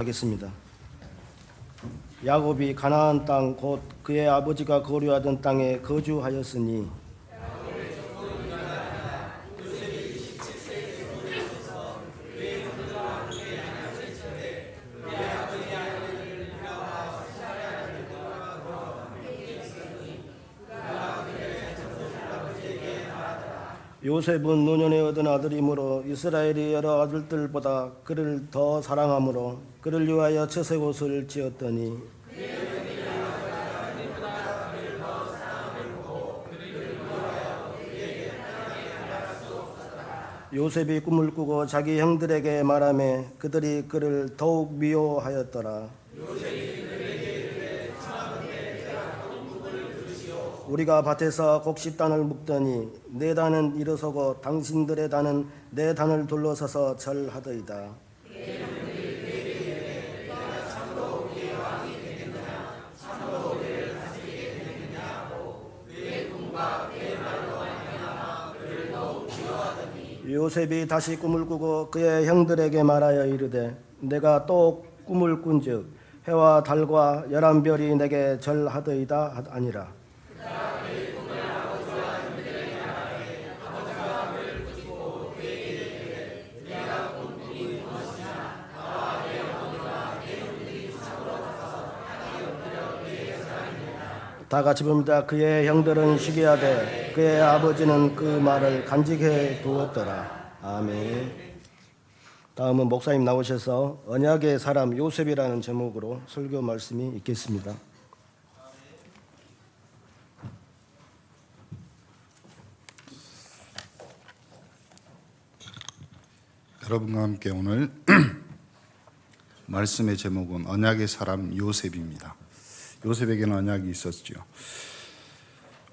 하겠습니다. 야곱이 가나안 땅 곧 그의 아버지가 거류하던 땅에 거주하였으니 요셉은 노년에 얻은 아들이므로 이스라엘의 여러 아들들보다 그를 더 사랑하므로 그를 위하여 채색 옷을 지었더니 요셉이 꿈을 꾸고 자기 형들에게 말하매 그들이 그를 더욱 미워하였더라. 우리가 밭에서 곡식단을 묶더니 내 단은 일어서고 당신들의 단은 내 단을 둘러서서 절하더이다. 요셉이 다시 꿈을 꾸고 그의 형들에게 말하여 이르되 내가 또 꿈을 꾼즉 해와 달과 11별이 내게 절하더이다 아니라. 다 같이 봅니다. 그의 형들은 시기하되 그의 아버지는 그 말을 간직해 두었더라. 아멘. 다음은 목사님 나오셔서 언약의 사람 요셉이라는 제목으로 설교 말씀이 있겠습니다. 여러분과 함께 오늘 말씀의 제목은 언약의 사람 요셉입니다. 요셉에게는 언약이 있었죠.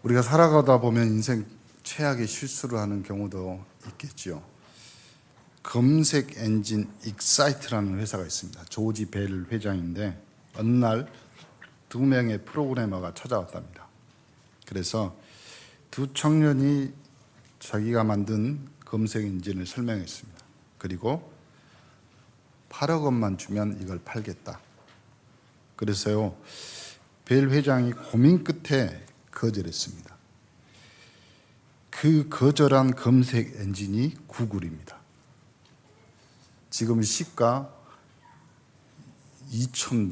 우리가 살아가다 보면 인생 최악의 실수를 하는 경우도 있겠죠. 검색 엔진 익사이트라는 회사가 있습니다. 조지 벨 회장인데 어느 날 2명의 프로그래머가 찾아왔답니다. 그래서 두 청년이 자기가 만든 검색 엔진을 설명했습니다. 그리고 8억 원만 주면 이걸 팔겠다. 그래서요, 벨 회장이 고민 끝에 거절했습니다. 그 거절한 검색 엔진이 구글입니다. 지금 시가 2천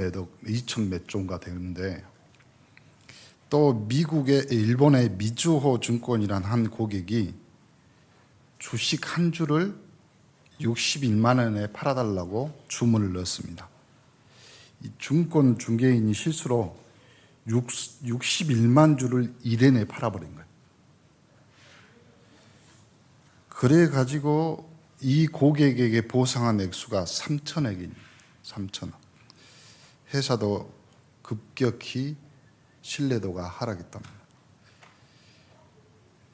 몇 조가 되는데, 또 일본의 미즈호 증권이란 한 고객이 주식 한 주를 61만 원에 팔아달라고 주문을 넣었습니다. 이 증권 중개인이 실수로 61만 주를 1회 내에 팔아버린 거예요. 그래가지고 이 고객에게 보상한 액수가 3천억입니다. 3천억. 회사도 급격히 신뢰도가 하락했답니다.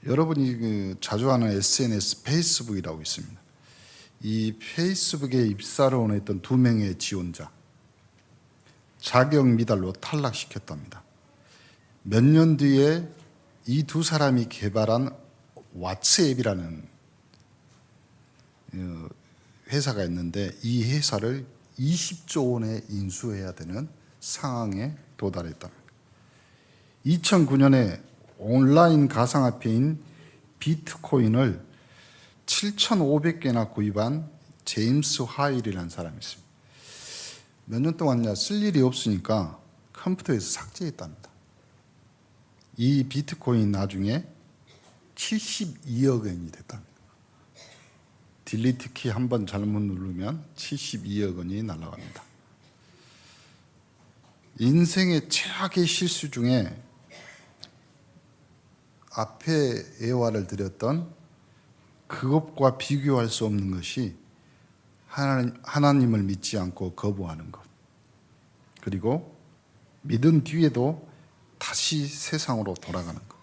여러분이 자주 하는 SNS 페이스북이라고 있습니다. 이 페이스북에 입사를 원했던 2명의 지원자, 자격 미달로 탈락시켰답니다. 몇 년 뒤에 이 두 사람이 개발한 왓츠앱이라는 회사가 있는데 이 회사를 20조 원에 인수해야 되는 상황에 도달했답니다. 2009년에 온라인 가상화폐인 비트코인을 7,500개나 구입한 제임스 화일이라는 사람이 있습니다. 몇 년 동안 쓸 일이 없으니까 컴퓨터에서 삭제했답니다. 이 비트코인 나중에 72억 원이 됐답니다. 딜리트 키 한 번 잘못 누르면 72억 원이 날아갑니다. 인생의 최악의 실수 중에 앞에 예화를 드렸던 그것과 비교할 수 없는 것이 하나님을 믿지 않고 거부하는 것, 그리고 믿은 뒤에도 다시 세상으로 돌아가는 것.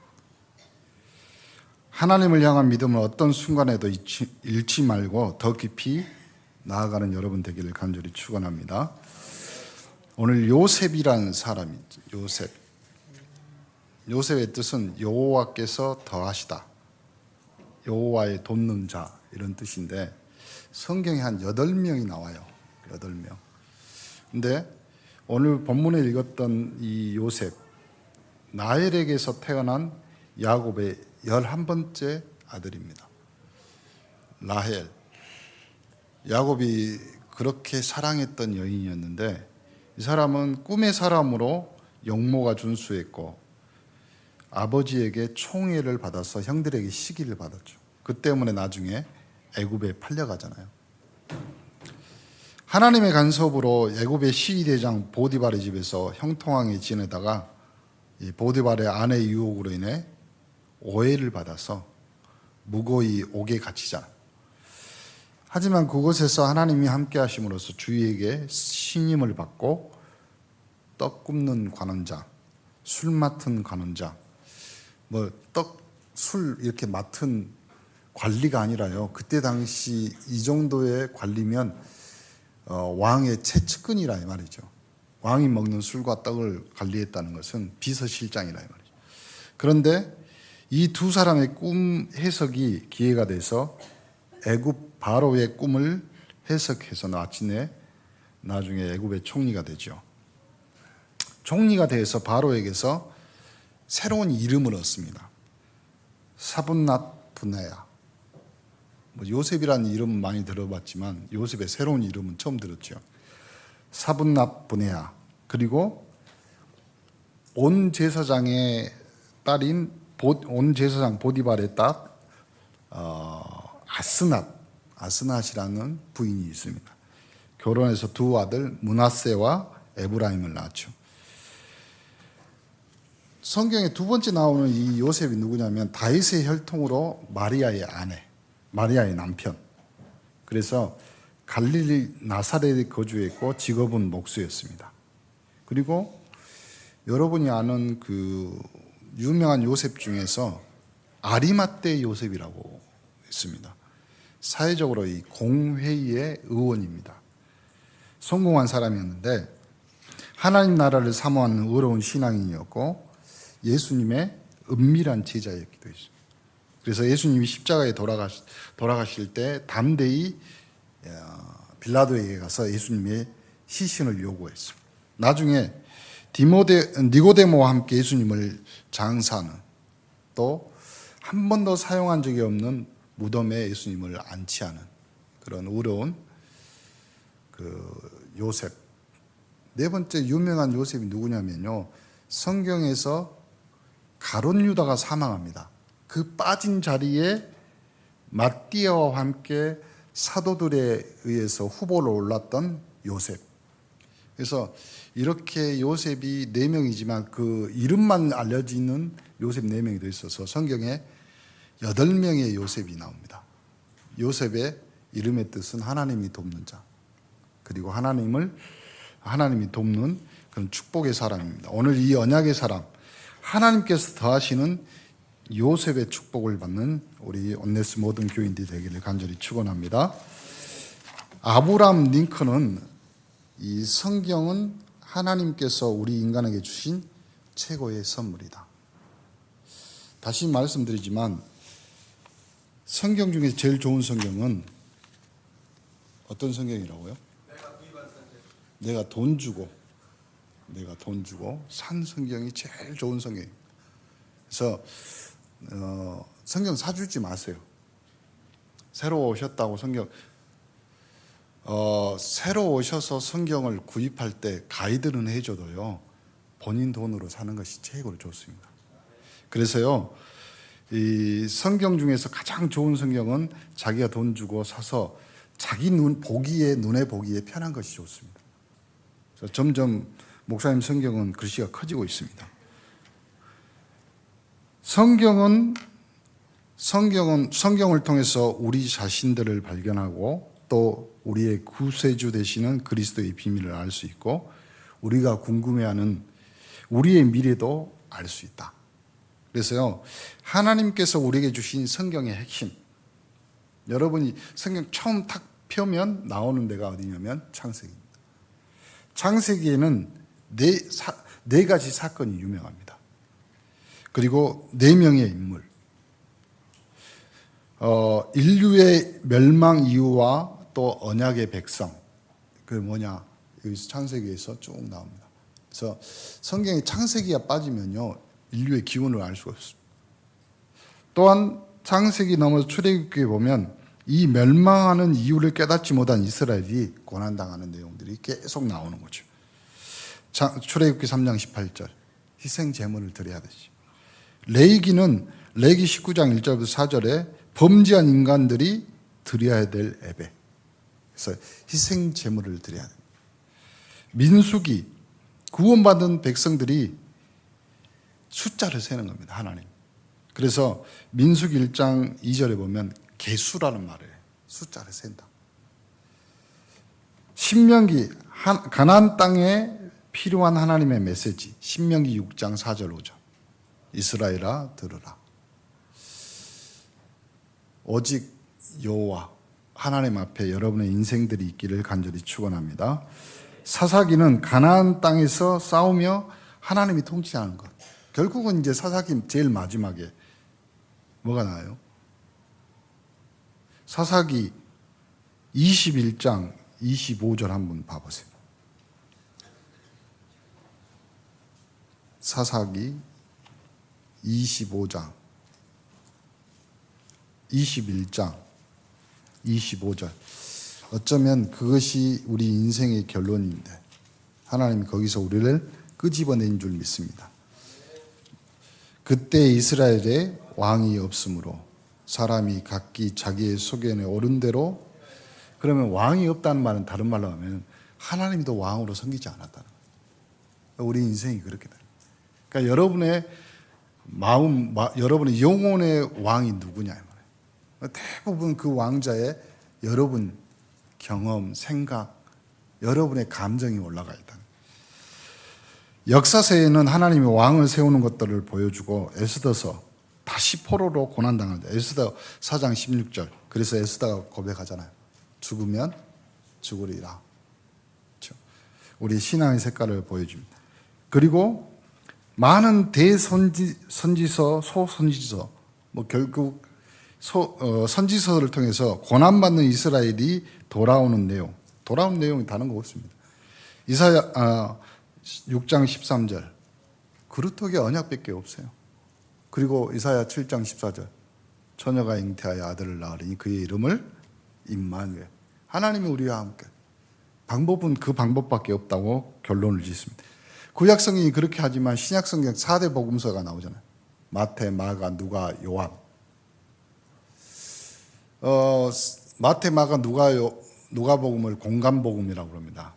하나님을 향한 믿음을 어떤 순간에도 잃지 말고 더 깊이 나아가는 여러분 되기를 간절히 축원합니다. 오늘 요셉이라는 사람이 있죠. 요셉의 뜻은 여호와께서 더하시다, 여호와의 돕는 자, 이런 뜻인데 성경에 한 8명이 나와요. 8명. 근데 오늘 본문에 읽었던 이 요셉, 라헬에게서 태어난 야곱의 11번째 아들입니다. 라헬. 야곱이 그렇게 사랑했던 여인이었는데 이 사람은 꿈의 사람으로 용모가 준수했고 아버지에게 총애를 받아서 형들에게 시기를 받았죠. 그 때문에 나중에 애굽에 팔려가잖아요. 하나님의 간섭으로 애굽의 시위대장 보디발의 집에서 형통하게 지내다가 이 보디발의 아내 유혹으로 인해 오해를 받아서 무고히 옥에 갇히잖아요. 하지만 그곳에서 하나님이 함께 하심으로써 주위에게 신임을 받고 떡 굽는 관원장, 술 맡은 관원장, 술 이렇게 맡은 관리가 아니라요. 그때 당시 이 정도의 관리면 왕의 최측근이라 말이죠. 왕이 먹는 술과 떡을 관리했다는 것은 비서실장이라 말이죠. 그런데 이 두 사람의 꿈 해석이 기회가 돼서 애굽 바로의 꿈을 해석해서 나중에 애굽의 총리가 되죠. 총리가 돼서 바로에게서 새로운 이름을 얻습니다. 사분낫 분해야. 요셉이라는 이름은 많이 들어봤지만 요셉의 새로운 이름은 처음 들었죠. 사분낫 분해야. 그리고 온 제사장의 딸인 온 제사장 보디발의 딸 아스낫이라는 부인이 있습니다. 결혼해서 두 아들 문하세와 에브라임을 낳았죠. 성경에 두 번째 나오는 이 요셉이 누구냐면 다윗의 혈통으로 마리아의 아내, 마리아의 남편. 그래서 갈릴리 나사렛에 거주했고 직업은 목수였습니다. 그리고 여러분이 아는 그 유명한 요셉 중에서 아리마떼 요셉이라고 있습니다. 사회적으로 이 공회의의 의원입니다. 성공한 사람이었는데 하나님 나라를 사모하는 의로운 신앙인이었고 예수님의 은밀한 제자였기도 했습니다. 그래서 예수님이 십자가에 돌아가실 때 담대히 빌라도에게 가서 예수님의 시신을 요구했습니다. 나중에 니고데모와 함께 예수님을 장사하는 또 한 번도 사용한 적이 없는 무덤에 예수님을 안치하는 그런 의로운 그 요셉. 네 번째 유명한 요셉이 누구냐면요. 성경에서 가룟 유다가 사망합니다. 그 빠진 자리에 마띠아와 함께 사도들에 의해서 후보로 올랐던 요셉. 그래서 이렇게 요셉이 4명이지만 그 이름만 알려지는 요셉 4명이 더 있어서 성경에 8명의 요셉이 나옵니다. 요셉의 이름의 뜻은 하나님이 돕는 자. 그리고 하나님이 돕는 그런 축복의 사람입니다. 오늘 이 언약의 사람, 하나님께서 더하시는 요셉의 축복을 받는 우리 온네스 모든 교인들이 되기를 간절히 축원합니다. 아브라함 링컨은 이 성경은 하나님께서 우리 인간에게 주신 최고의 선물이다. 다시 말씀드리지만 성경 중에 제일 좋은 성경은 어떤 성경이라고요? 내가 돈 주고 산 성경이 제일 좋은 성경입니다. 그래서 성경 사주지 마세요. 새로 오셨다고 새로 오셔서 성경을 구입할 때 가이드는 해줘도요, 본인 돈으로 사는 것이 최고로 좋습니다. 그래서요, 이 성경 중에서 가장 좋은 성경은 자기가 돈 주고 사서 자기 눈에 보기에 편한 것이 좋습니다. 그래서 점점 목사님 성경은 글씨가 커지고 있습니다. 성경을 통해서 우리 자신들을 발견하고 또 우리의 구세주 되시는 그리스도의 비밀을 알 수 있고 우리가 궁금해하는 우리의 미래도 알 수 있다. 그래서요, 하나님께서 우리에게 주신 성경의 핵심, 여러분이 성경 처음 탁 펴면 나오는 데가 어디냐면 창세기입니다. 창세기에는 네 가지 사건이 유명합니다. 그리고 4명의 인물, 인류의 멸망 이후와 또 언약의 백성, 그 뭐냐, 거기서 창세기에서 쭉 나옵니다. 그래서 성경에 창세기가 빠지면요 인류의 기원을 알 수가 없습니다. 또한 창세기 넘어서 출애굽기에 보면 이 멸망하는 이유를 깨닫지 못한 이스라엘이 고난당하는 내용들이 계속 나오는 거죠. 출애굽기 3장 18절 희생 제물을 드려야 되지. 레위기는 레위기 19장 1절부터 4절에 범죄한 인간들이 드려야 될 예배. 그래서 희생 제물을 드려야 됩니다. 민수기 구원받은 백성들이 숫자를 세는 겁니다. 하나님. 그래서 민수기 1장 2절에 보면 개수라는 말을 해요. 숫자를 센다. 신명기 가나안 땅에 필요한 하나님의 메시지. 신명기 6장 4절 5절. 이스라엘아 들으라. 오직 여호와 하나님 앞에 여러분의 인생들이 있기를 간절히 축원합니다. 사사기는 가나안 땅에서 싸우며 하나님이 통치하는 것. 결국은 이제 사사기 제일 마지막에 뭐가 나와요? 사사기 21장 25절 한번 봐보세요. 사사기 25장 21장 25절. 어쩌면 그것이 우리 인생의 결론인데 하나님이 거기서 우리를 끄집어낸 줄 믿습니다. 그때 이스라엘에 왕이 없으므로 사람이 각기 자기의 소견에 옳은 대로. 그러면 왕이 없다는 말은 다른 말로 하면 하나님도 왕으로 섬기지 않았다는 거예요. 우리 인생이 그렇게 돼요. 그러니까 여러분의 마음, 여러분의 영혼의 왕이 누구냐 이 말이에요. 대부분 그 왕자의 여러분 경험, 생각, 여러분의 감정이 올라가 있다. 역사서에는 하나님이 왕을 세우는 것들을 보여주고 에스더서 다시 포로로 고난당할 때 에스더 4장 16절. 그래서 에스더가 고백하잖아요. 죽으면 죽으리라. 그렇죠? 우리 신앙의 색깔을 보여줍니다. 그리고 많은 대선지서, 소선지서, 결국 선지서를 통해서 고난받는 이스라엘이 돌아오는 내용이 다른 거 없습니다. 이사야 6장 13절 그루터기 언약밖에 없어요. 그리고 이사야 7장 14절 처녀가 잉태하여 아들을 낳으리니 그의 이름을 임마누엘. 하나님이 우리와 함께. 방법은 그 방법밖에 없다고 결론을 짓습니다. 구약성경이 그렇게 하지만 신약성경 4대 복음서가 나오잖아요. 마태, 마가, 누가, 요한. 마태, 마가, 누가복음을 공감복음이라고 합니다.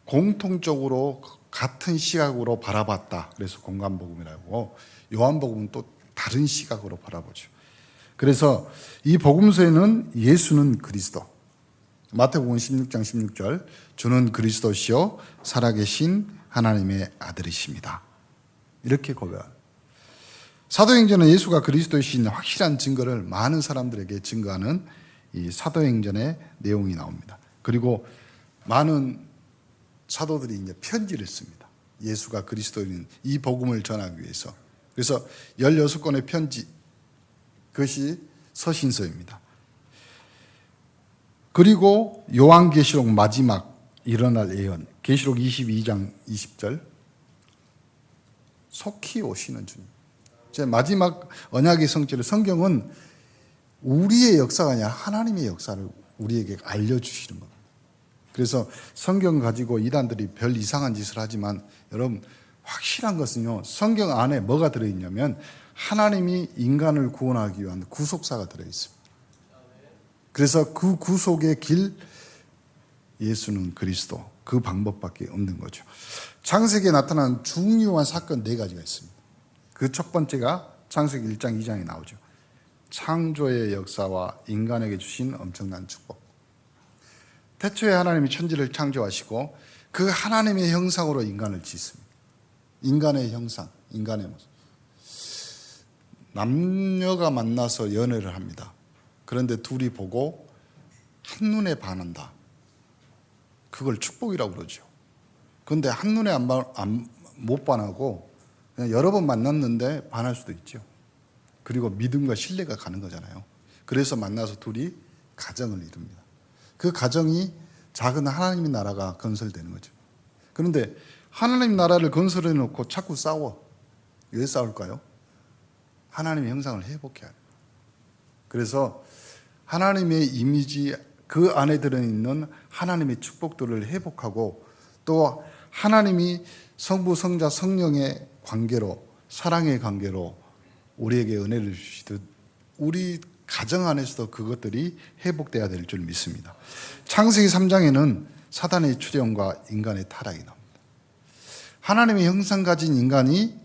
공통적으로 같은 시각으로 바라봤다. 그래서 공감복음이라고. 요한복음은 또 다른 시각으로 바라보죠. 그래서 이 복음서에는 예수는 그리스도. 마태복음 16장 16절 주는 그리스도시요 살아계신 하나님의 아들이십니다. 이렇게 고백합니다. 사도행전은 예수가 그리스도이신 확실한 증거를 많은 사람들에게 증거하는 이 사도행전의 내용이 나옵니다. 그리고 많은 사도들이 이제 편지를 씁니다. 예수가 그리스도인 이 복음을 전하기 위해서. 그래서 16권의 편지, 그것이 서신서입니다. 그리고 요한계시록 마지막 일어날 예언, 계시록 22장 20절, 속히 오시는 주님. 제 마지막 언약의 성취를 성경은 우리의 역사가 아니라 하나님의 역사를 우리에게 알려주시는 겁니다. 그래서 성경 가지고 이단들이 별 이상한 짓을 하지만 여러분 확실한 것은요, 성경 안에 뭐가 들어있냐면 하나님이 인간을 구원하기 위한 구속사가 들어있습니다. 그래서 그 구속의 길, 예수는 그리스도, 그 방법밖에 없는 거죠. 창세기에 나타난 중요한 사건 4가지가 있습니다. 그 첫 번째가 창세기 1장 2장에 나오죠. 창조의 역사와 인간에게 주신 엄청난 축복. 태초에 하나님이 천지를 창조하시고 그 하나님의 형상으로 인간을 짓습니다. 인간의 형상, 인간의 모습. 남녀가 만나서 연애를 합니다. 그런데 둘이 보고 한눈에 반한다. 그걸 축복이라고 그러죠. 그런데 한눈에 못 반하고 그냥 여러 번 만났는데 반할 수도 있죠. 그리고 믿음과 신뢰가 가는 거잖아요. 그래서 만나서 둘이 가정을 이룹니다. 그 가정이 작은 하나님의 나라가 건설되는 거죠. 그런데 하나님 나라를 건설해 놓고 자꾸 싸워. 왜 싸울까요? 하나님의 형상을 회복해야 돼요. 그래서 하나님의 이미지, 그 안에 들어있는 하나님의 축복들을 회복하고, 또 하나님이 성부, 성자, 성령의 관계로, 사랑의 관계로 우리에게 은혜를 주시듯 우리 가정 안에서도 그것들이 회복돼야 될 줄 믿습니다. 창세기 3장에는 사단의 출현과 인간의 타락이 나옵니다. 하나님의 형상 가진 인간이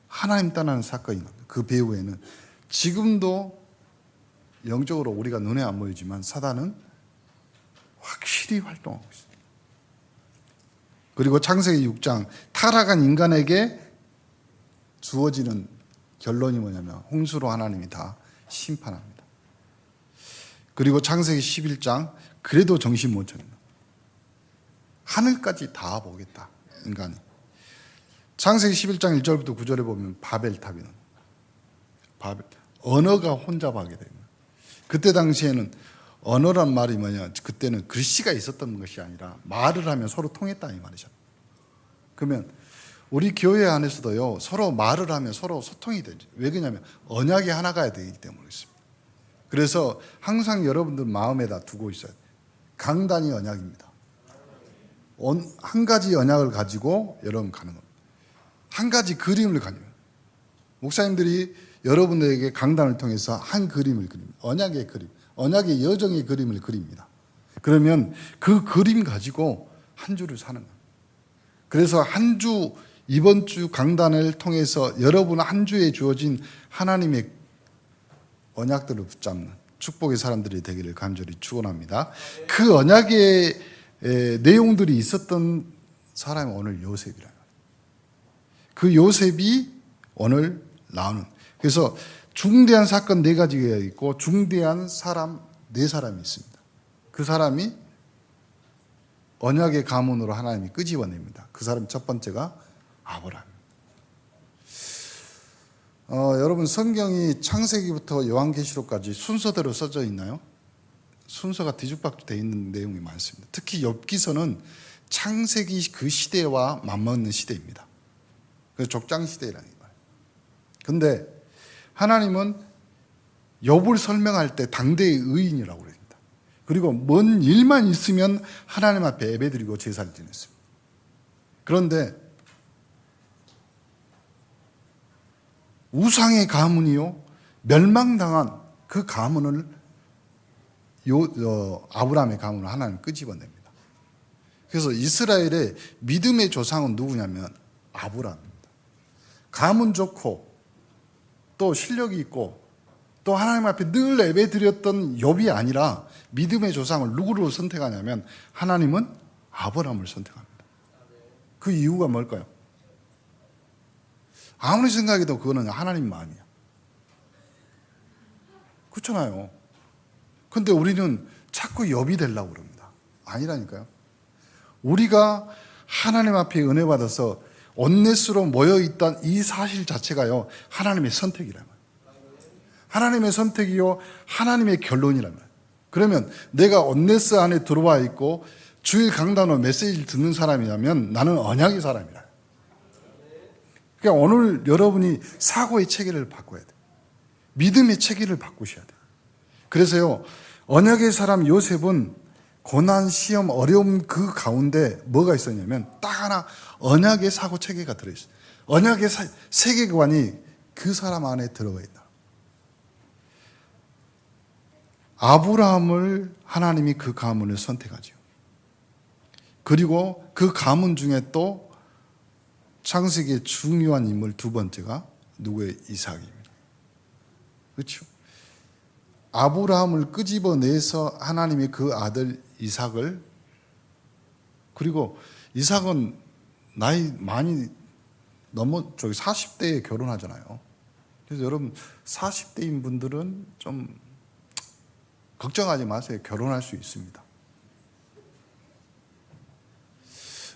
하나님 떠나는 사건이 나옵니다. 그 배후에는 지금도 영적으로 우리가 눈에 안 보이지만 사단은 확실히 활동하고 있습니다. 그리고 창세기 6장, 타락한 인간에게 주어지는 결론이 뭐냐면 홍수로 하나님이 다 심판합니다. 그리고 창세기 11장, 그래도 정신 못 차린다. 하늘까지 다 보겠다, 인간이. 창세기 11장 1절부터 9절에 보면 바벨탑이 나옵니다. 언어가 혼잡하게 됩니다. 그때 당시에는 언어란 말이 뭐냐, 그때는 글씨가 있었던 것이 아니라 말을 하면 서로 통했다 이 말이죠. 그러면 우리 교회 안에서도요, 서로 말을 하면 서로 소통이 되죠. 왜 그러냐면 언약이 하나가 되기 때문에 그렇습니다. 그래서 항상 여러분들 마음에다 두고 있어요. 강단이 언약입니다. 한 가지 언약을 가지고 여러분 가는 겁니다. 한 가지 그림을 가지고, 목사님들이 여러분들에게 강단을 통해서 한 그림을 그립니다. 언약의 그림, 언약의 여정의 그림을 그립니다. 그러면 그 그림 가지고 한 주를 사는 겁니다. 그래서 한 주, 이번 주 강단을 통해서 여러분 한 주에 주어진 하나님의 언약들을 붙잡는 축복의 사람들이 되기를 간절히 축원합니다. 그 언약의 내용들이 있었던 사람이 오늘 요셉이라. 그 요셉이 오늘 나오는. 그래서 중대한 사건 4가지가 있고 중대한 사람 4사람이 있습니다. 그 사람이 언약의 가문으로 하나님이 끄집어냅니다. 그 사람 첫 번째가 아브라함입니다. 여러분 성경이 창세기부터 요한계시록까지 순서대로 써져 있나요? 순서가 뒤죽박죽 되어 있는 내용이 많습니다. 특히 욥기서는 창세기 그 시대와 맞먹는 시대입니다. 그래서 족장시대라는 거예요. 근데 하나님은 욥을 설명할 때 당대의 의인이라고 그럽니다. 그리고 뭔 일만 있으면 하나님 앞에 예배드리고 제사를 지냈습니다. 그런데 우상의 가문이요, 멸망당한 그 가문을 아브라함의 가문을 하나님 끄집어냅니다. 그래서 이스라엘의 믿음의 조상은 누구냐면 아브라함입니다. 가문 좋고 또 실력이 있고 또 하나님 앞에 늘 예배드렸던 욥이 아니라 믿음의 조상을 누구로 선택하냐면 하나님은 아브라함을 선택합니다. 그 이유가 뭘까요? 아무리 생각해도 그거는 하나님 마음이야. 그렇잖아요. 근데 우리는 자꾸 욥이 되려고 그럽니다. 아니라니까요. 우리가 하나님 앞에 은혜 받아서 온넷으로 모여있던 이 사실 자체가요, 하나님의 선택이란 말이에요. 하나님의 선택이요, 하나님의 결론이란 말이에요. 그러면 내가 온넷스 안에 들어와 있고 주일 강단으로 메시지를 듣는 사람이라면 나는 언약의 사람이라. 그러니까 오늘 여러분이 사고의 체계를 바꿔야 돼요. 믿음의 체계를 바꾸셔야 돼요. 그래서요, 언약의 사람 요셉은 고난, 시험, 어려움 그 가운데 뭐가 있었냐면 딱 하나 언약의 사고 체계가 들어있어요. 언약의 세계관이 그 사람 안에 들어가 있다. 아브라함을 하나님이 그 가문을 선택하죠. 그리고 그 가문 중에 또 창세기의 중요한 인물 두 번째가 누구의? 이삭입니다. 그렇죠? 아브라함을 끄집어내서 하나님이 그 아들 이삭을, 그리고 이삭은 나이 많이 넘어 40대에 결혼하잖아요. 그래서 여러분 40대인 분들은 좀 걱정하지 마세요. 결혼할 수 있습니다.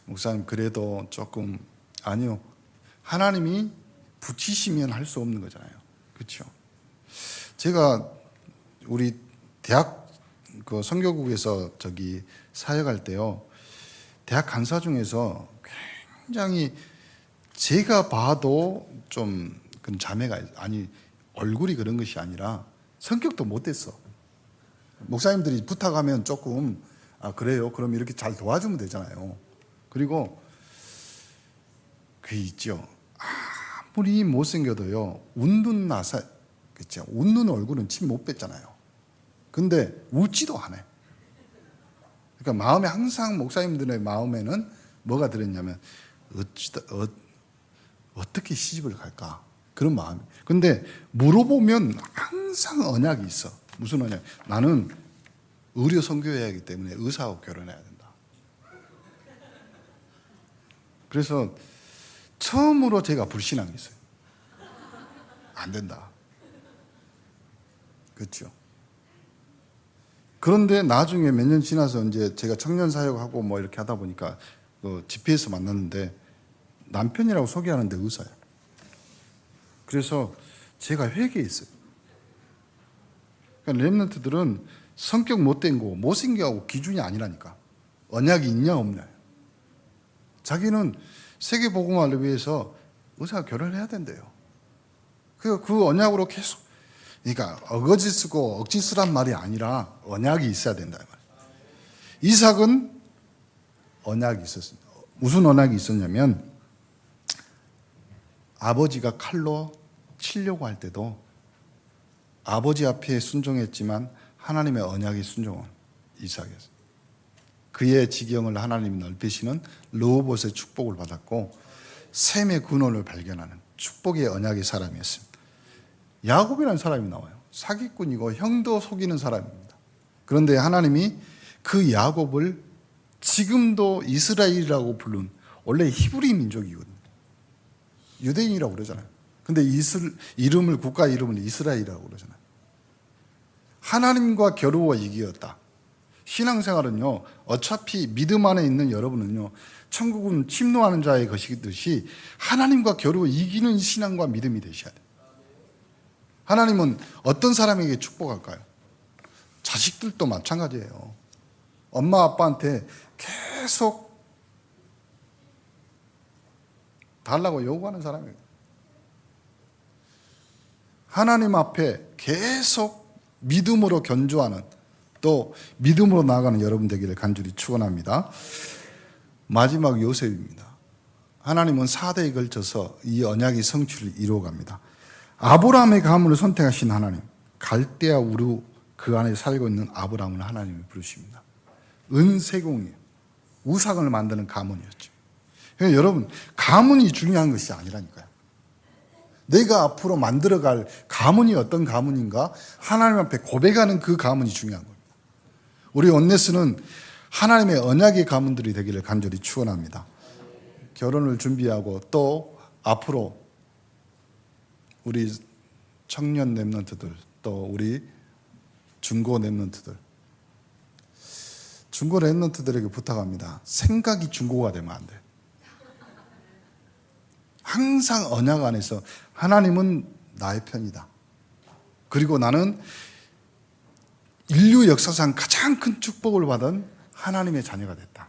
목사님 그래도 조금, 아니요. 하나님이 붙이시면 할 수 없는 거잖아요. 그렇죠? 제가 우리 대학 그 선교국에서 사역할 때요, 대학 간사 중에서 굉장히 제가 봐도 좀 그런 자매가, 아니 얼굴이 그런 것이 아니라 성격도 못됐어. 목사님들이 부탁하면 조금 그래요, 그럼 이렇게 잘 도와주면 되잖아요. 그리고 그 있죠, 아무리 못생겨도요, 그렇죠, 웃는 얼굴은 침 못 뱉잖아요. 근데 웃지도 않아요. 그러니까 마음에 항상, 목사님들의 마음에는 뭐가 들었냐면 어떻게 시집을 갈까, 그런 마음이. 근데 물어보면 항상 언약이 있어. 무슨 언약? 나는 의료 선교해야 하기 때문에 의사하고 결혼해야 된다. 그래서 처음으로 제가 불신앙이 있어요. 안 된다. 그렇죠. 그런데 나중에 몇 년 지나서 이제 제가 청년 사역하고 뭐 이렇게 하다 보니까 집회에서 만났는데 남편이라고 소개하는데 의사야. 그래서 제가 회개했어요. 그러니까 렘넌트들은 성격 못된 거, 못생겨하고 기준이 아니라니까. 언약이 있냐 없냐. 자기는 세계 복음화를 위해서 의사가 결혼을 해야 된대요. 그 언약으로 계속, 그러니까 어거지 쓰고 억지 쓰란 말이 아니라 언약이 있어야 된다. 이삭은 언약이 있었습니다. 무슨 언약이 있었냐면, 아버지가 칼로 치려고 할 때도 아버지 앞에 순종했지만 하나님의 언약에 순종한 이삭이었어요. 그의 지경을 하나님이 넓히시는 르호봇의 축복을 받았고, 셈의 근원을 발견하는 축복의 언약의 사람이었습니다. 야곱이라는 사람이 나와요. 사기꾼이고 형도 속이는 사람입니다. 그런데 하나님이 그 야곱을 지금도 이스라엘이라고 부른, 원래 히브리 민족이거든요. 유대인이라고 그러잖아요. 근데 이름을, 국가 이름을 이스라엘이라고 그러잖아요. 하나님과 겨루어 이기었다. 신앙생활은요, 어차피 믿음 안에 있는 여러분은요, 천국은 침노하는 자의 것이듯이 하나님과 겨루어 이기는 신앙과 믿음이 되셔야 돼요. 하나님은 어떤 사람에게 축복할까요? 자식들도 마찬가지예요. 엄마 아빠한테 계속 달라고 요구하는 사람이에요. 하나님 앞에 계속 믿음으로 견주하는, 또 믿음으로 나아가는 여러분 되기를 간절히 축원합니다. 마지막 요셉입니다. 하나님은 4대에 걸쳐서 이 언약의 성취를 이루어갑니다. 아브라함의 가문을 선택하신 하나님, 갈대아 우르 그 안에 살고 있는 아브라함을 하나님이 부르십니다. 은세공이에요. 우상을 만드는 가문이었죠. 그러니까 여러분, 가문이 중요한 것이 아니라니까요. 내가 앞으로 만들어갈 가문이 어떤 가문인가, 하나님 앞에 고백하는 그 가문이 중요한 겁니다. 우리 온네스는 하나님의 언약의 가문들이 되기를 간절히 축원합니다. 결혼을 준비하고 또 앞으로 우리 청년 렘넌트들, 또 우리 중고 렘넌트들, 중고 렘넌트들에게 부탁합니다. 생각이 중고가 되면 안 돼. 항상 언약 안에서 하나님은 나의 편이다. 그리고 나는 인류 역사상 가장 큰 축복을 받은 하나님의 자녀가 됐다.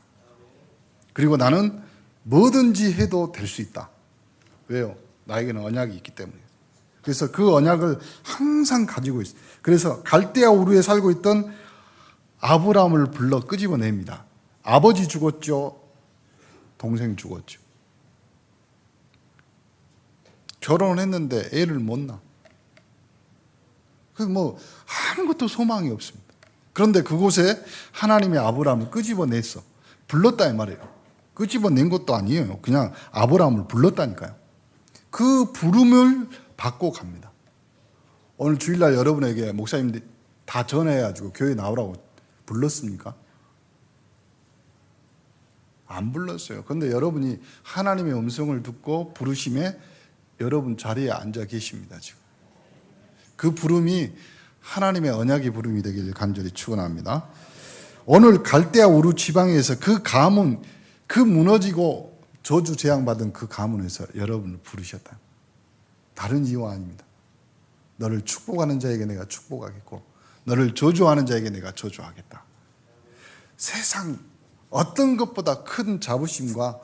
그리고 나는 뭐든지 해도 될 수 있다. 왜요? 나에게는 언약이 있기 때문에. 그래서 그 언약을 항상 가지고 있어요. 그래서 갈대아 우르에 살고 있던 아브라함을 불러 끄집어냅니다. 아버지 죽었죠. 동생 죽었죠. 결혼을 했는데 애를 못 낳아. 아무것도 소망이 없습니다. 그런데 그곳에 하나님의 아브라함을 끄집어냈어. 불렀다 이 말이에요. 끄집어낸 것도 아니에요. 그냥 아브라함을 불렀다니까요. 그 부름을 받고 갑니다. 오늘 주일날 여러분에게 목사님들이 다 전해가지고 교회 나오라고 불렀습니까? 안 불렀어요. 그런데 여러분이 하나님의 음성을 듣고 부르심에 여러분 자리에 앉아 계십니다. 지금 그 부름이 하나님의 언약의 부름이 되기를 간절히 축원합니다. 오늘 갈대아 우르 지방에서 그 가문, 그 무너지고 저주 재앙받은 그 가문에서 여러분을 부르셨다. 다른 이유 아닙니다. 너를 축복하는 자에게 내가 축복하겠고 너를 저주하는 자에게 내가 저주하겠다. 세상 어떤 것보다 큰 자부심과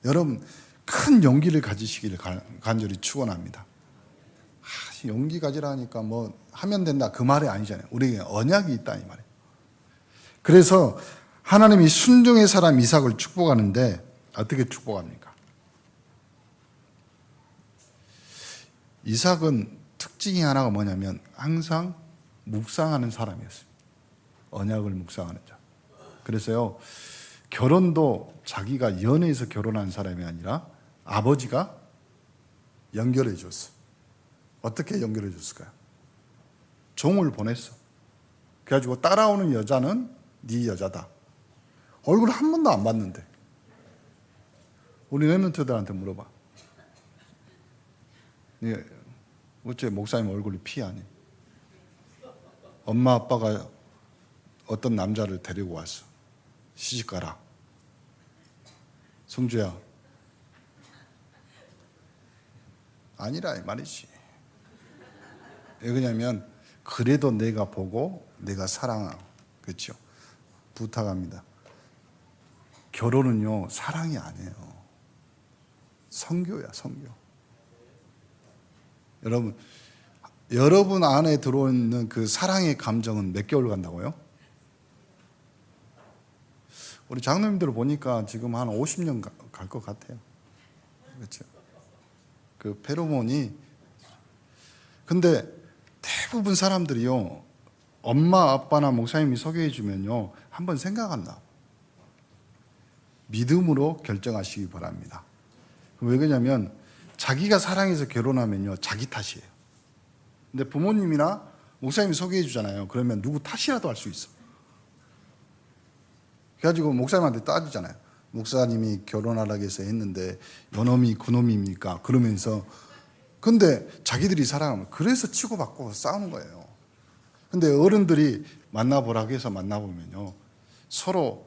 여러분 큰 용기를 가지시기를 간절히 축원합니다. 용기 가지라니까 뭐 하면 된다 그 말이 아니잖아요. 우리에게 언약이 있다 이 말이에요. 그래서 하나님이 순종의 사람 이삭을 축복하는데 어떻게 축복합니까? 이삭은 특징이 하나가 뭐냐면 항상 묵상하는 사람이었어요. 언약을 묵상하는 자. 그래서요 결혼도 자기가 연애해서 결혼한 사람이 아니라 아버지가 연결해 줬어. 어떻게 연결해 줬을까요? 종을 보냈어. 그래가지고 따라오는 여자는 네 여자다. 얼굴 한 번도 안 봤는데. 우리 랩런트들한테 물어봐. 어째 목사님 얼굴이 피 아니? 엄마 아빠가 어떤 남자를 데리고 왔어. 시집가라. 성주야. 아니라 이 말이지. 왜 그러냐면 그래도 내가 보고 내가 사랑하고 그렇죠. 부탁합니다. 결혼은요 사랑이 아니에요. 선교야 선교. 여러분 안에 들어오는 그 사랑의 감정은 몇 개월 간다고요? 우리 장로님들 보니까 지금 한 50년 갈 것 같아요. 그렇죠. 그 페로몬이. 근데 대부분 사람들이요 엄마 아빠나 목사님이 소개해 주면요 한번 생각한다. 믿음으로 결정하시기 바랍니다. 왜 그러냐면 자기가 사랑해서 결혼하면요 자기 탓이에요. 근데 부모님이나 목사님이 소개해 주잖아요. 그러면 누구 탓이라도 할 수 있어. 그래가지고 목사님한테 따지잖아요. 목사님이 결혼하라고 해서 했는데 요놈이 그놈입니까? 그러면서 근데 자기들이 사랑하면 그래서 치고받고 싸우는 거예요. 근데 어른들이 만나보라고 해서 만나보면요 서로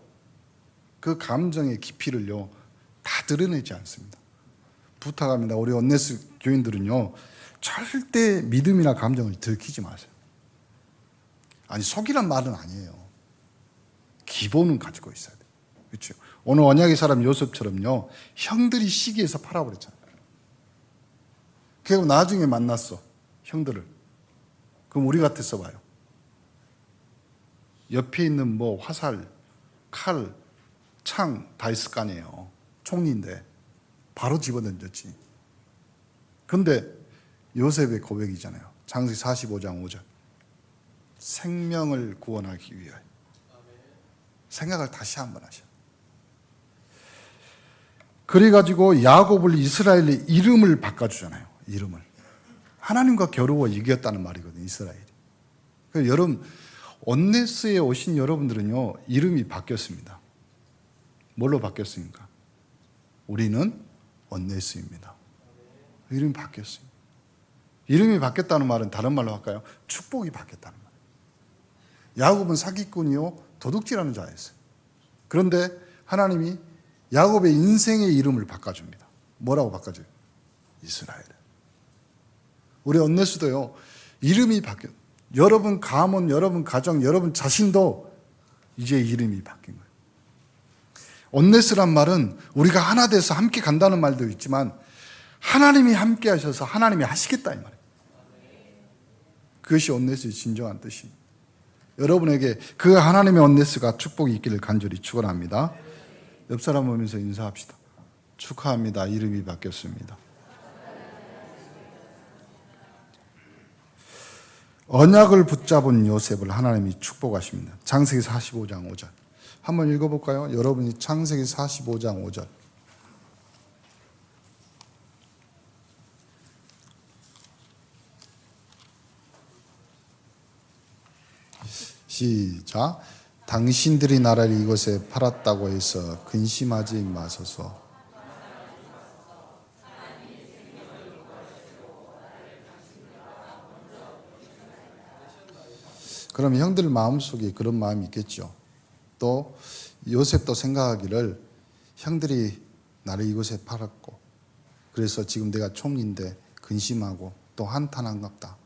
그 감정의 깊이를요 다 드러내지 않습니다. 부탁합니다. 우리 언네스 교인들은요 절대 믿음이나 감정을 들키지 마세요. 아니 속이란 말은 아니에요. 기본은 가지고 있어야 돼요. 그렇죠? 오늘 언약의 사람 요셉처럼요 형들이 시기해서 팔아버렸잖아요. 그리고 나중에 만났어 형들을. 그럼 우리 같았어 봐요. 옆에 있는 뭐 화살, 칼, 창 다 있을 거 아니에요. 총리인데 바로 집어던졌지. 근데 요셉의 고백이잖아요. 창세기 45장 5절. 생명을 구원하기 위하여. 생각을 다시 한번 하셔. 그래가지고 야곱을 이스라엘의 이름을 바꿔주잖아요. 이름을. 하나님과 겨루어 이겼다는 말이거든요. 이스라엘이. 그래서 여러분 온네스에 오신 여러분들은요 이름이 바뀌었습니다. 뭘로 바뀌었습니까? 우리는 온네스입니다. 이름이 바뀌었습니다. 이름이 바뀌었다는 말은 다른 말로 할까요? 축복이 바뀌었다는 말. 야곱은 사기꾼이요 도둑질하는 자였어요. 그런데 하나님이 야곱의 인생의 이름을 바꿔줍니다. 뭐라고 바꿔줘요? 이스라엘. 우리 온네스도요 이름이 바뀌어. 여러분 가문, 여러분 가정, 여러분 자신도 이제 이름이 바뀐 거예요. 온네스란 말은 우리가 하나 돼서 함께 간다는 말도 있지만 하나님이 함께 하셔서 하나님이 하시겠다 이 말이에요. 그것이 온네스의 진정한 뜻입니다. 여러분에게 그 하나님의 온네스가 축복이 있기를 간절히 축원합니다. 옆 사람 보면서 인사합시다. 축하합니다. 이름이 바뀌었습니다. 언약을 붙잡은 요셉을 하나님이 축복하십니다. 창세기 45장 5절. 한번 읽어볼까요? 여러분이 창세기 45장 5절. 시작. 당신들이 나라를 이곳에 팔았다고 해서 근심하지 마소서. 그럼 형들 마음속에 그런 마음이 있겠죠. 또 요셉도 생각하기를 형들이 나를 이곳에 팔았고 그래서 지금 내가 총리인데 근심하고 또 한탄한갑다.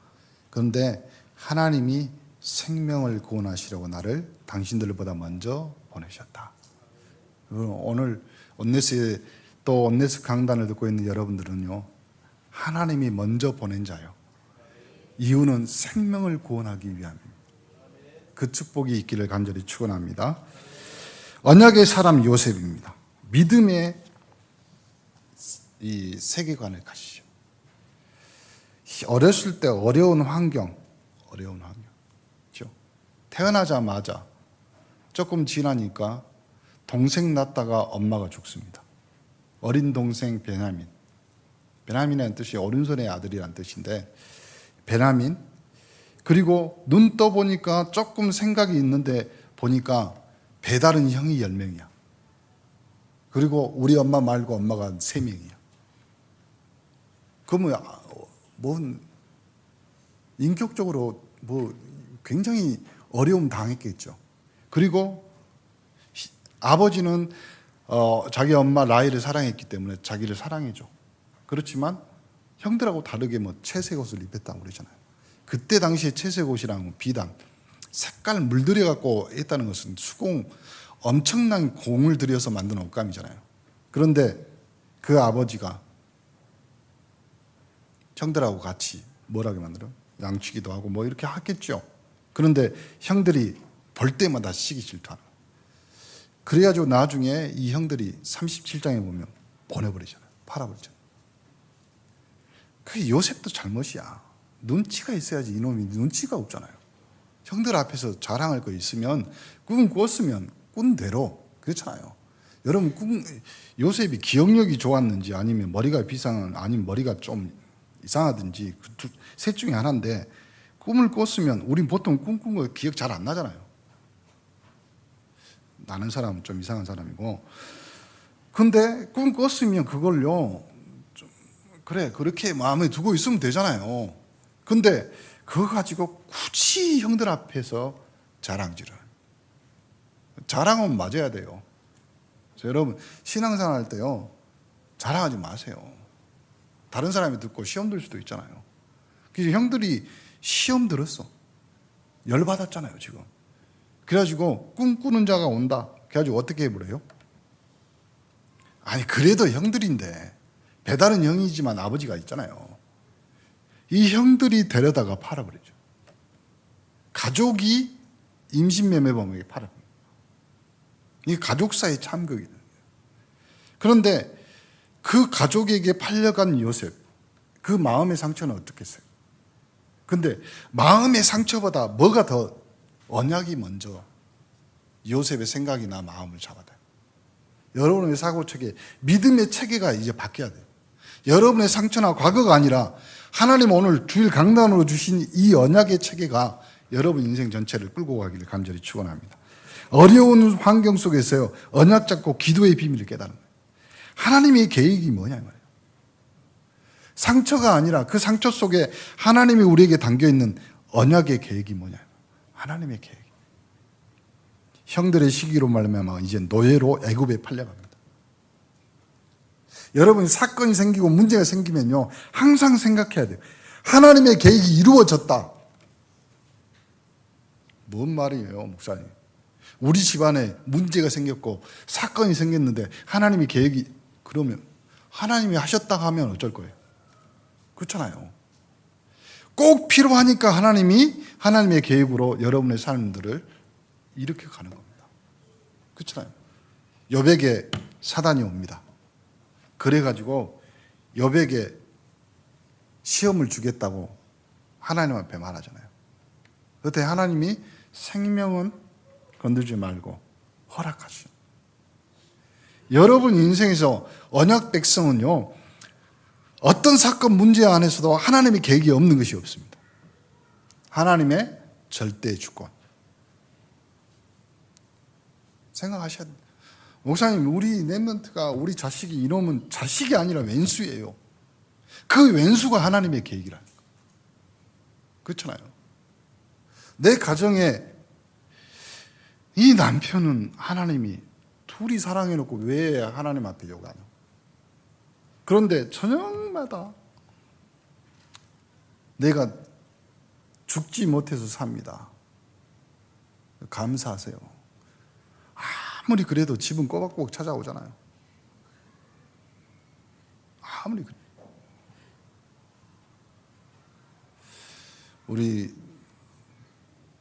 그런데 하나님이 생명을 구원하시려고 나를 당신들보다 먼저 보내셨다. 오늘 온네스에 또 온네스 강단을 듣고 있는 여러분들은요, 하나님이 먼저 보낸 자요. 이유는 생명을 구원하기 위함입니다. 그 축복이 있기를 간절히 축원합니다. 언약의 사람 요셉입니다. 믿음의 이 세계관을 가지죠. 어렸을 때 어려운 환경, 그렇죠? 태어나자마자 조금 지나니까 동생 낳다가 엄마가 죽습니다. 어린 동생 베냐민. 베냐민이라는 뜻이 오른손의 아들이라는 뜻인데, 베냐민. 그리고 눈 떠보니까 조금 생각이 있는데 보니까 배다른 형이 10명이야. 그리고 우리 엄마 말고 엄마가 3명이야. 그러면 인격적으로 굉장히 어려움 당했겠죠. 그리고 아버지는 자기 엄마 라헬을 사랑했기 때문에 자기를 사랑해줘. 그렇지만 형들하고 다르게 채색 옷을 입혔다고 그러잖아요. 그때 당시에 채색 옷이랑 비단, 색깔 물들여 갖고 했다는 것은 수공, 엄청난 공을 들여서 만든 옷감이잖아요. 그런데 그 아버지가 형들하고 같이 뭐라고 만들어? 양치기도 하고 이렇게 하겠죠. 그런데 형들이 볼 때마다 시기 질투하는. 그래가지고 나중에 이 형들이 37장에 보면 보내버리잖아요. 팔아버리잖아요. 그게 요셉도 잘못이야. 눈치가 있어야지. 이놈이 눈치가 없잖아요. 형들 앞에서 자랑할 거 있으면 꿈 꿨으면 꾼 대로, 그렇잖아요. 여러분, 요셉이 기억력이 좋았는지 아니면 머리가 아니면 머리가 좀 이상하든지 셋 중에 하나인데, 꿈을 꿨으면 우린 보통 꿈꾼 거 기억 잘 안 나잖아요. 나는 사람은 좀 이상한 사람이고. 근데 꿈 꿨으면 그걸요, 그래, 그렇게 마음에 두고 있으면 되잖아요. 근데 그거 가지고 굳이 형들 앞에서 자랑질을. 자랑은 맞아야 돼요. 여러분, 신앙생활 할 때요, 자랑하지 마세요. 다른 사람이 듣고 시험 들 수도 있잖아요. 그래서 형들이 시험 들었어. 열받았잖아요, 지금. 그래가지고 꿈꾸는 자가 온다. 그래가지고 어떻게 해버려요? 아니, 그래도 형들인데, 배다른 형이지만 아버지가 있잖아요. 이 형들이 데려다가 팔아버리죠. 가족이 임신매매범에게 팔아버립니다. 이게 가족사의 참극이에요. 그런데 그 가족에게 팔려간 요셉, 그 마음의 상처는 어떻겠어요? 근데 마음의 상처보다 뭐가 더 언약이 먼저 요셉의 생각이나 마음을 잡아다요. 여러분의 사고체계, 믿음의 체계가 이제 바뀌어야 돼요. 여러분의 상처나 과거가 아니라 하나님 오늘 주일 강단으로 주신 이 언약의 체계가 여러분 인생 전체를 끌고 가기를 간절히 축원합니다. 어려운 환경 속에서요, 언약 잡고 기도의 비밀을 깨달은 거예요. 하나님의 계획이 뭐냐 이 말이에요. 상처가 아니라 그 상처 속에 하나님이 우리에게 담겨있는 언약의 계획이 뭐냐. 하나님의 계획. 형들의 시기로 말하면 이제 노예로 애굽에 팔려갑니다. 여러분, 사건이 생기고 문제가 생기면요, 항상 생각해야 돼요. 하나님의 계획이 이루어졌다. 뭔 말이에요, 목사님? 우리 집안에 문제가 생겼고 사건이 생겼는데 하나님의 계획이, 그러면 하나님이 하셨다 하면 어쩔 거예요? 그렇잖아요. 꼭 필요하니까 하나님의 계획으로 여러분의 삶들을 이렇게 가는 겁니다. 그렇잖아요. 욥에게 사단이 옵니다. 그래가지고 욥에게 시험을 주겠다고 하나님 앞에 말하잖아요. 그때 하나님이 생명은 건들지 말고 허락하시오. 여러분 인생에서 언약 백성은요, 어떤 사건 문제 안에서도 하나님의 계획이 없는 것이 없습니다. 하나님의 절대 주권. 생각하셔야 됩니다. 목사님, 우리 랩런트가 우리 자식이 이러면 자식이 아니라 왼수예요. 그 왼수가 하나님의 계획이라니까. 그렇잖아요. 내 가정에 이 남편은 하나님이 둘이 사랑해놓고 왜 하나님 앞에 요구하냐. 그런데 저녁마다 내가 죽지 못해서 삽니다. 감사하세요. 아무리 그래도 집은 꼬박꼬박 찾아오잖아요. 아무리 그래. 우리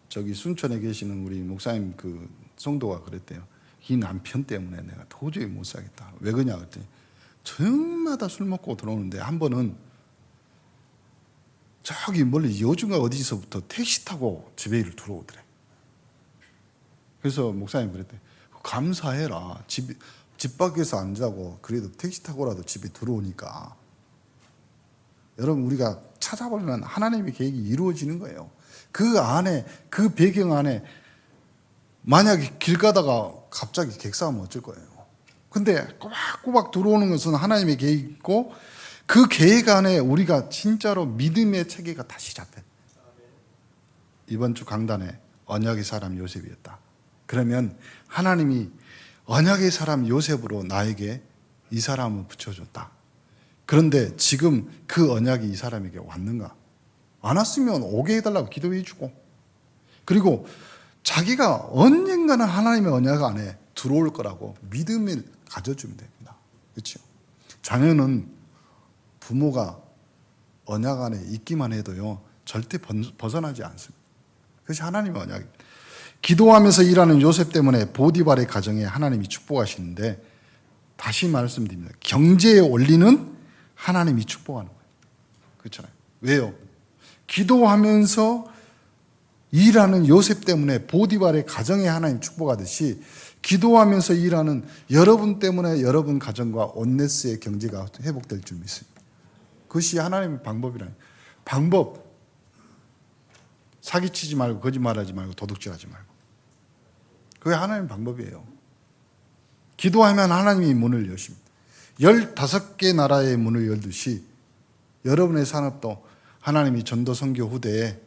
저기 순천에 계시는 우리 목사님 그 성도가 그랬대요. 이 남편 때문에 내가 도저히 못 살겠다. 왜 그러냐 그랬더니 저녁마다 술 먹고 들어오는데 한 번은 저기 멀리 여중가 어디서부터 택시 타고 집에 들어오더래. 그래서 목사님 그랬대. 감사해라. 집 밖에서 안 자고 그래도 택시 타고라도 집에 들어오니까. 여러분 우리가 찾아보면 하나님의 계획이 이루어지는 거예요. 그 안에 그 배경 안에 만약에 길 가다가 갑자기 객사하면 어쩔 거예요. 근데 꼬박꼬박 들어오는 것은 하나님의 계획이 있고 그 계획 안에 우리가 진짜로 믿음의 체계가 다시 잡혀요. 이번 주 강단에 언약의 사람 요셉이었다. 그러면 하나님이 언약의 사람 요셉으로 나에게 이 사람을 붙여줬다. 그런데 지금 그 언약이 이 사람에게 왔는가? 안 왔으면 오게 해달라고 기도해 주고, 그리고 자기가 언젠가는 하나님의 언약 안에 들어올 거라고 믿음을 가져주면 됩니다. 그렇죠? 자녀는 부모가 언약 안에 있기만 해도요 절대 벗어나지 않습니다. 그것이 하나님의 언약입니다. 기도하면서 일하는 요셉 때문에 보디발의 가정에 하나님이 축복하시는데, 다시 말씀드립니다. 경제의 원리는 하나님이 축복하는 거예요. 그렇잖아요. 왜요? 기도하면서 일하는 요셉 때문에 보디발의 가정에 하나님 축복하듯이 기도하면서 일하는 여러분 때문에 여러분 가정과 온네스의 경제가 회복될 줄 믿습니다. 그것이 하나님의 방법이라는 방법. 사기치지 말고 거짓말하지 말고 도둑질하지 말고. 그게 하나님의 방법이에요. 기도하면 하나님이 문을 여십니다. 15개 나라의 문을 열듯이 여러분의 산업도 하나님이 전도 선교 후대에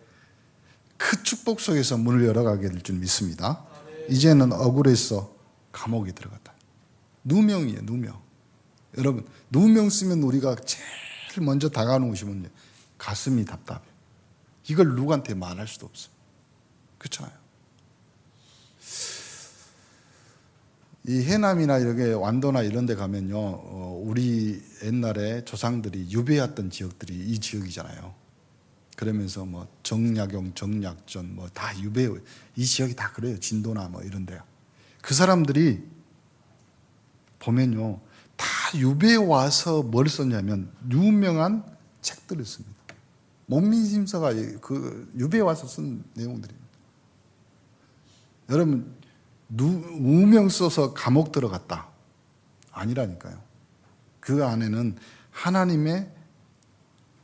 그 축복 속에서 문을 열어가게 될 줄 믿습니다. 이제는 억울해서 감옥에 들어갔다. 누명이에요, 누명. 여러분, 누명 쓰면 우리가 제일 먼저 다가오는 것이 뭔지 가슴이 답답해. 이걸 누구한테 말할 수도 없어요. 그렇잖아요. 이 해남이나 이렇게 완도나 이런 데 가면요, 우리 옛날에 조상들이 유배했던 지역들이 이 지역이잖아요. 그러면서 뭐 정약용, 정약전 뭐 다 유배, 이 지역이 다 그래요. 진도나 뭐 이런 데요. 그 사람들이 보면요, 다 유배 와서 뭘 썼냐면 유명한 책들을 씁니다. 목민심서가 그 유배 와서 쓴 내용들입니다. 여러분, 누명 써서 감옥 들어갔다. 아니라니까요. 그 안에는 하나님의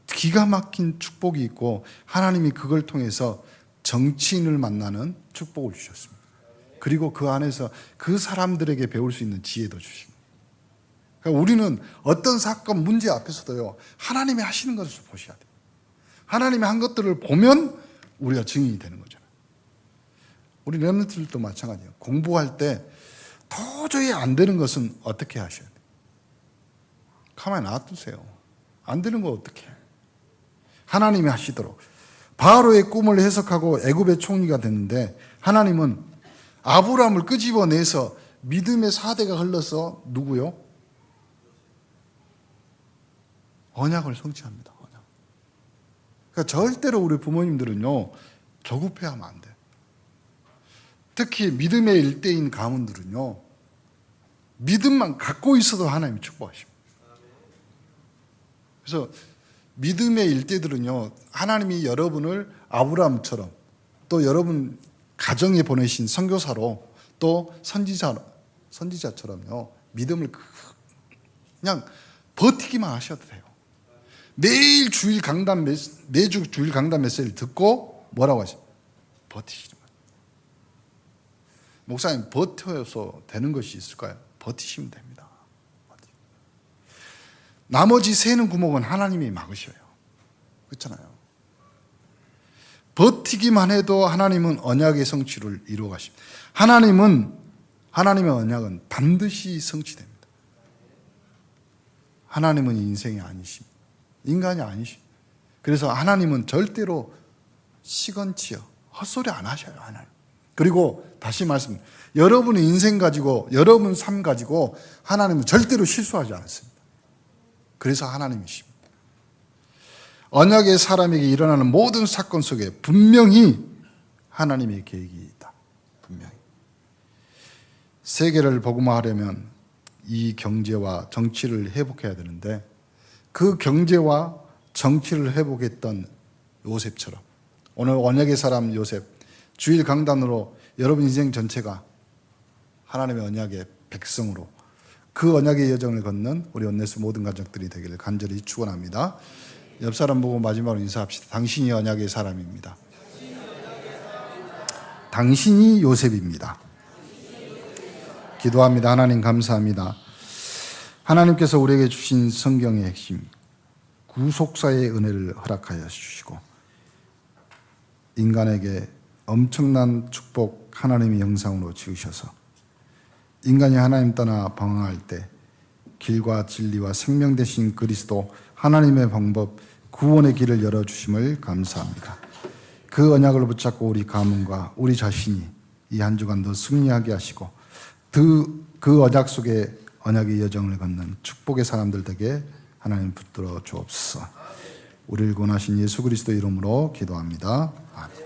기가 막힌 축복이 있고 하나님이 그걸 통해서 정치인을 만나는 축복을 주셨습니다. 그리고 그 안에서 그 사람들에게 배울 수 있는 지혜도 주십니다. 그러니까 우리는 어떤 사건, 문제 앞에서도요, 하나님이 하시는 것을 보셔야 돼요. 하나님이 한 것들을 보면 우리가 증인이 되는 거잖아요. 우리 렘넌트들도 마찬가지예요. 공부할 때 도저히 안 되는 것은 어떻게 하셔야 돼요? 가만히 놔두세요. 안 되는 거 어떻게 해요? 하나님이 하시도록. 바로의 꿈을 해석하고 애굽의 총리가 됐는데 하나님은 아브라함을 끄집어내서 믿음의 사대가 흘러서 누구요? 언약을 성취합니다. 언약. 그러니까 절대로 우리 부모님들은요, 조급해하면 안 돼요. 특히 믿음의 일대인 가문들은요, 믿음만 갖고 있어도 하나님이 축복하십니다. 그래서 믿음의 일대들은요, 하나님이 여러분을 아브라함처럼 또 여러분 가정에 보내신 선교사로 또 선지자처럼요, 믿음을 그냥 버티기만 하셔도 돼요. 매주 주일 강단 메시지를 듣고 뭐라고 하죠? 버티시는 거예요. 목사님, 버텨서 되는 것이 있을까요? 버티시면 됩니다. 나머지 새는 구멍은 하나님이 막으셔요. 그렇잖아요. 버티기만 해도 하나님은 언약의 성취를 이루어 가십니다. 하나님의 언약은 반드시 성취됩니다. 하나님은 인생이 아니십니다. 인간이 아니십니다. 그래서 하나님은 절대로 시건치여 헛소리 안 하셔요. 그리고 다시 말씀, 여러분의 인생 가지고, 여러분 삶 가지고 하나님은 절대로 실수하지 않았습니다. 그래서 하나님이십니다. 언약의 사람에게 일어나는 모든 사건 속에 분명히 하나님의 계획이 있다. 분명히. 세계를 복음화하려면 이 경제와 정치를 회복해야 되는데, 그 경제와 정치를 회복했던 요셉처럼 오늘 언약의 사람 요셉, 주일 강단으로 여러분 인생 전체가 하나님의 언약의 백성으로 그 언약의 여정을 걷는 우리 온네스 모든 가족들이 되기를 간절히 축원합니다. 옆 사람 보고 마지막으로 인사합시다. 당신이 언약의 사람입니다. 당신이 요셉입니다. 기도합니다. 하나님 감사합니다. 하나님께서 우리에게 주신 성경의 핵심, 구속사의 은혜를 허락하여 주시고 인간에게 엄청난 축복 하나님의 형상으로 지으셔서 인간이 하나님 떠나 방황할 때 길과 진리와 생명 되신 그리스도 하나님의 방법 구원의 길을 열어주심을 감사합니다. 그 언약을 붙잡고 우리 가문과 우리 자신이 이 한 주간도 승리하게 하시고 그 언약 속에 언약의 여정을 걷는 축복의 사람들 되게 하나님 붙들어 주옵소서. 우리를 구원하신 예수 그리스도 이름으로 기도합니다. 아멘.